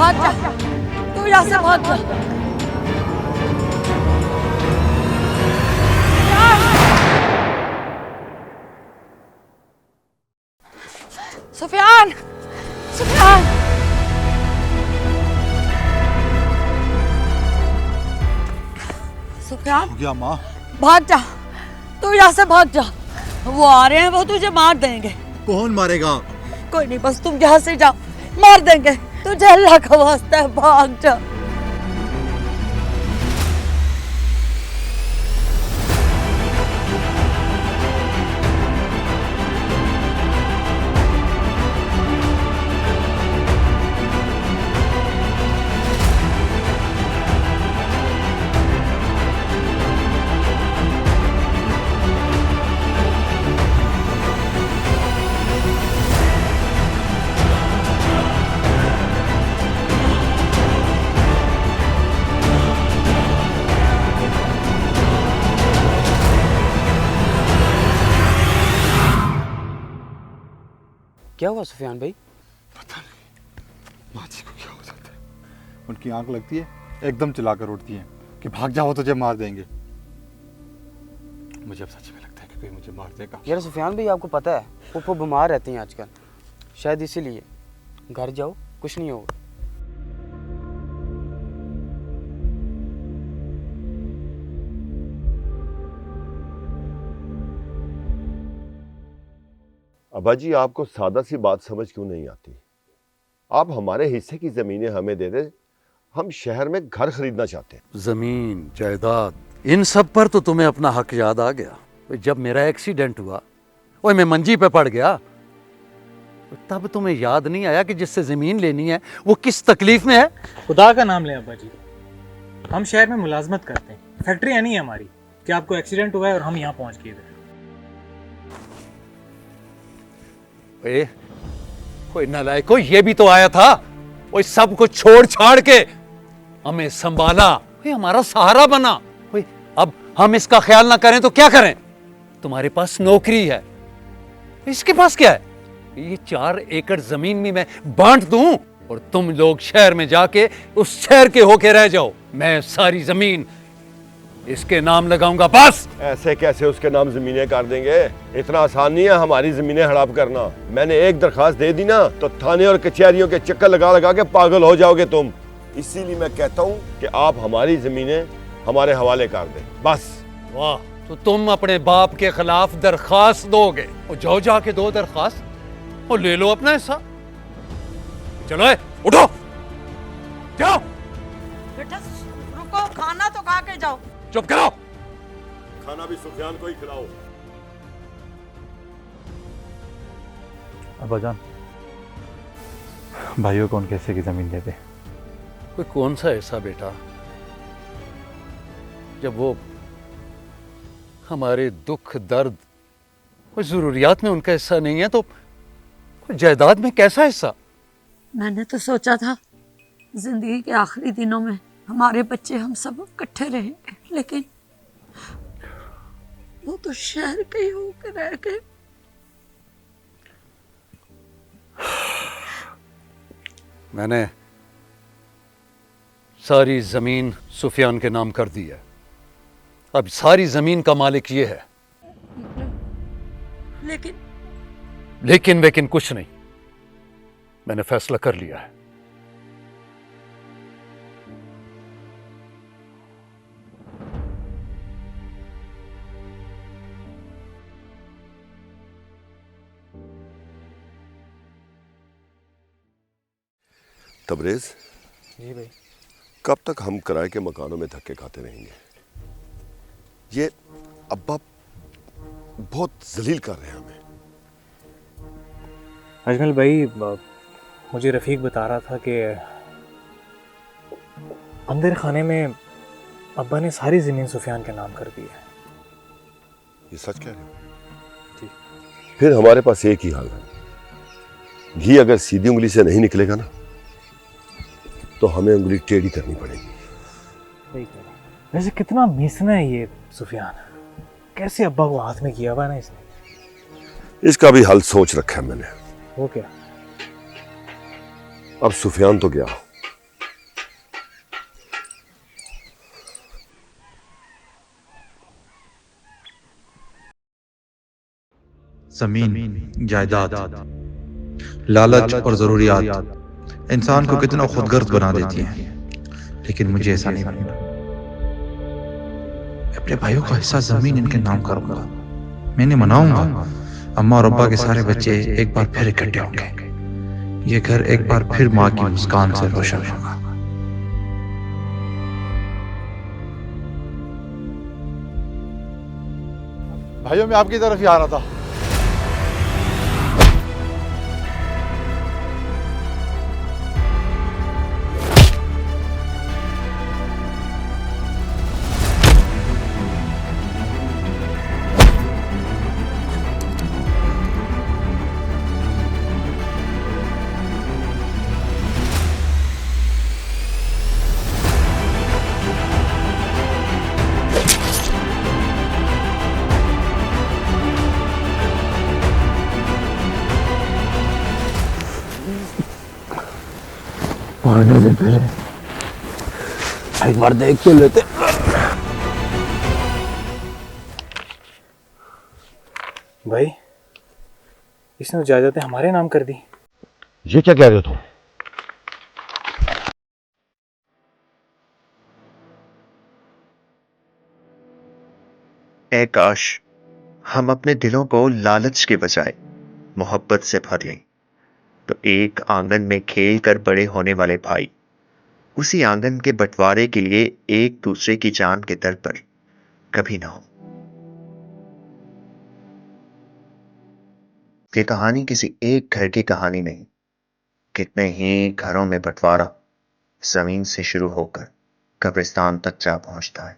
भाग जा, तू यहाँ से भाग जा। सुफियान, सुफियान, सुफियान, हो गया माँ? भाग जा, तू यहाँ से भाग जा। वो आ रहे हैं, वो तुझे मार देंगे। कौन मारेगा? कोई नहीं, बस तुम यहाँ से जाओ, मार देंगे तुझे। अल्लाह का वास्ता है, भाग जा। क्या हुआ सुफियान भाई? पता नहीं माँ जी को क्या हो जाता है। उनकी आंख लगती है, एकदम चिल्लाकर उठती हैं कि भाग जाओ तुझे मार देंगे। मुझे अब सच में लगता है कि कोई मुझे मार देगा। यार सुफियान भाई, आपको पता है वो बीमार रहती हैं आजकल, शायद इसीलिए। घर जाओ, कुछ नहीं होगा। अब्बा जी, आपको सादा सी बात समझ क्यों नहीं आती? आप हमारे हिस्से की ज़मीनें हमें दे दें, हम शहर में घर खरीदना चाहते हैं। जमीन जायदाद इन सब पर तो तुम्हें अपना हक याद आ गया। जब मेरा एक्सीडेंट हुआ, ओए मैं मंजी पे पड़ गया, तब तुम्हें याद नहीं आया कि जिससे जमीन लेनी है वो किस तकलीफ में है। खुदा का नाम लें अब्बा जी, हम शहर में मुलाजमत करते हैं, फैक्ट्री नहीं है हमारी कि आपको एक्सीडेंट हुआ है और हम यहाँ पहुँच गए। कोई नालायको, ये भी तो आया था, वो सब कुछ छोड़ छाड़ के हमें संभाला, हमारा सहारा बना। अब हम इसका ख्याल ना करें तो क्या करें? तुम्हारे पास नौकरी है, इसके पास क्या है? ये 4 एकड़ जमीन भी मैं बांट दूं और तुम लोग शहर में जाके उस शहर के होके रह जाओ। मैं सारी जमीन इसके नाम लगाऊंगा बस। ऐसे कैसे उसके नाम ज़मीनें कर देंगे? इतना आसान नहीं है हमारी ज़मीनें हड़प करना। मैंने एक दरखास्त दे दी ना तो थाने और कचहरियों के चक्कर लगा लगा के पागल हो जाओगे तुम। इसीलिए मैं कहता हूँ कि आप हमारी ज़मीनें हमारे हवाले कर दें बस। वाह, तो तुम अपने बाप के खिलाफ दरखास्त दोगे? और जाओ जाके दो दरखास्त और ले लो अपना हिस्सा। चलो उठो, जाओ। बेटा रुको, खाना तो खा के जाओ। चुप करो। खाना भी सुफियान को ही खिलाओ। अब्बाजान, भाइयों को उनके हिस्से की जमीन दे दे। कोई कौन सा ऐसा बेटा, जब वो हमारे दुख दर्द कोई जरूरियात में उनका हिस्सा नहीं है तो कोई जायदाद में कैसा हिस्सा? मैंने तो सोचा था जिंदगी के आखिरी दिनों में हमारे बच्चे हम सब इकट्ठे रहेंगे, लेकिन वो तो शहर के ही होकर रह गए। मैंने सारी जमीन सुफियान के नाम कर दी है। अब सारी जमीन का मालिक ये है। लेकिन कुछ नहीं, मैंने फैसला कर लिया है। तबरेज जी भाई। कब तक हम किराए के मकानों में धक्के खाते रहेंगे? ये अब्बा बहुत जलील कर रहे हैं हमें। अजमल भाई, मुझे रफ़ीक बता रहा था कि अंदर खाने में अब्बा ने सारी ज़मीन सुफियान के नाम कर दी है। ये सच कह रहे हो? जी। फिर हमारे पास एक ही हाल है, घी अगर सीधी उंगली से नहीं निकलेगा ना तो हमें उंगली टेढ़ी करनी पड़ेगी। सही कह रहा है। वैसे कितना मीसना है ये सुफियान, कैसे अब्बा को हाथ में किया हुआ ना इसने। इसका भी हल सोच रखा है मैंने। वो क्या? अब सुफियान तो गया, जमीन, जायदाद, लालच और जरूरियात इंसान को कितना खुदगर्ज बना देती हैं, लेकिन मुझे ऐसा नहीं बनना। मैं अपने भाइयों का हिस्सा जमीन इनके नाम करूंगा। मैंने मनाऊंगा अम्मा और अब्बा के सारे बच्चे एक बार फिर इकट्ठे होंगे। ये घर एक बार फिर माँ की मुस्कान से रोशन होगा। भाइयों, मैं आपकी तरफ ही आ रहा था। मरने से पहले एक बार देख तो लेते। भाई, इसने जायदादें हमारे नाम कर दी। ये क्या कह रहे हो तुम? ऐ काश हम अपने दिलों को लालच के बजाय मोहब्बत से भर लें, तो एक आंगन में खेल कर बड़े होने वाले भाई उसी आंगन के बंटवारे के लिए एक दूसरे की जान के दर पर कभी ना हो। ये कहानी किसी एक घर की कहानी नहीं, कितने ही घरों में बंटवारा जमीन से शुरू होकर कब्रिस्तान तक जा पहुंचता है।